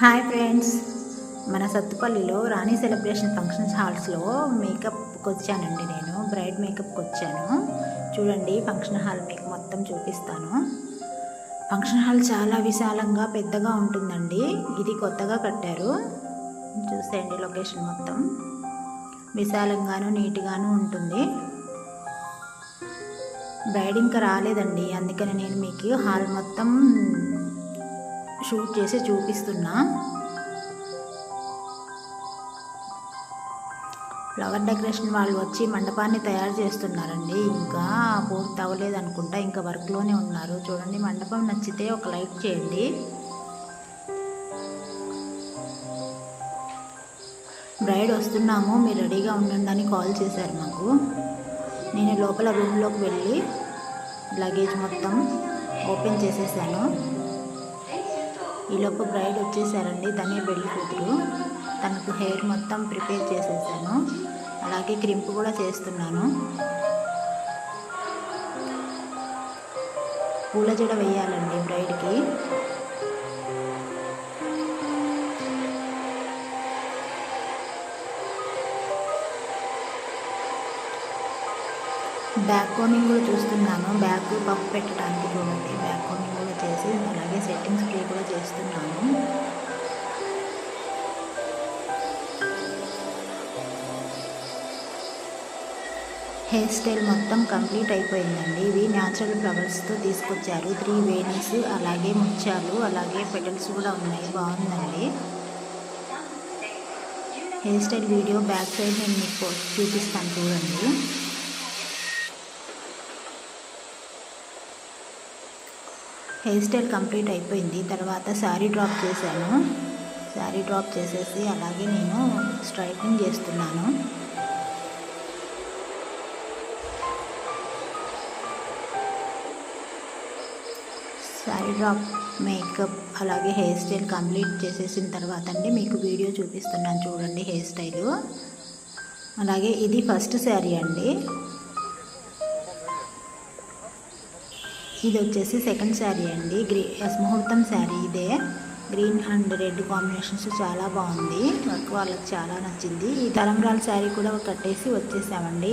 Hi friends, మన సత్తుపల్లిలో రాణి celebration functions హాల్స్లో మేకప్కి వచ్చానండి. నేను బ్రైడ్ మేకప్కి వచ్చాను. చూడండి, ఫంక్షన్ హాల్ మీకు మొత్తం చూపిస్తాను. ఫంక్షన్ హాల్ చాలా విశాలంగా పెద్దగా ఉంటుందండి. ఇది కొత్తగా కట్టారు. చూసేయండి, లొకేషన్ మొత్తం విశాలంగాను నీట్గాను ఉంటుంది. బ్రైడ్ ఇంకా రాలేదండి, అందుకని నేను మీకు హాల్ మొత్తం షూట్ చేసి చూపిస్తున్నా. ఫ్లవర్ డెకరేషన్ వాళ్ళు వచ్చి మండపాన్ని తయారు చేస్తున్నారండి. ఇంకా పూర్తి అవ్వలేదు అనుకుంటా, ఇంకా వర్క్లోనే ఉన్నారు. చూడండి, మండపం నచ్చితే ఒక లైక్ చేయండి. బ్రైడ్ వస్తున్నాము, మీరు రెడీగా ఉండండి అని కాల్ చేశారు మాకు. నేను లోపల రూమ్లోకి వెళ్ళి లగేజ్ మొత్తం ఓపెన్ చేసేసాను. ఈలోపు బ్రైడ్ వచ్చేసారండి. తనే పెళ్లి కూతురు. తనకు హెయిర్ మొత్తం ప్రిపేర్ చేసేసాను. అలాగే క్రింప్ కూడా చేస్తున్నాను. పూల జడ వేయాలండి బ్రైడ్కి. బ్యాక్ కోమింగ్ కూడా చూస్తున్నాను. బ్యాక్ పఫ్ పెట్టడానికి చూడండి, బ్యాక్ కోమింగ్ కూడా చేసి అలాగే సెట్టింగ్ స్ప్రే కూడా చేస్తున్నాను. హెయిర్ స్టైల్ మొత్తం కంప్లీట్ అయిపోయిందండి. ఇవి న్యాచురల్ ఫ్లవర్స్తో తీసుకొచ్చారు. 3 వేణీస్, అలాగే ముత్యాలు, అలాగే పెటల్స్ కూడా ఉన్నాయి. బాగుందండి. Hair style video back side నేను మీకు చూపిస్తాను, చూడండి. హెయిర్ స్టైల్ కంప్లీట్ అయిపోయింది. తర్వాత శారీ డ్రాప్ చేశాను. శారీ డ్రాప్ చేసేసి అలాగే నేను స్ట్రైట్నింగ్ చేస్తున్నాను. శారీ డ్రాప్, మేకప్, అలాగే హెయిర్ స్టైల్ కంప్లీట్ చేసేసిన తర్వాత అండి మీకు వీడియో చూపిస్తున్నాను, చూడండి హెయిర్ స్టైలు. అలాగే ఇది ఫస్ట్ శారీ అండి. ఇది వచ్చేసి సెకండ్ శారీ అండి. ముహూర్తం శారీ ఇదే. గ్రీన్ అండ్ రెడ్ కాంబినేషన్స్ చాలా బాగుంది. వర్క్ వాళ్ళకి చాలా నచ్చింది. ఈ తలంబ్రాల శారీ కూడా కట్టేసి వచ్చేసామండి.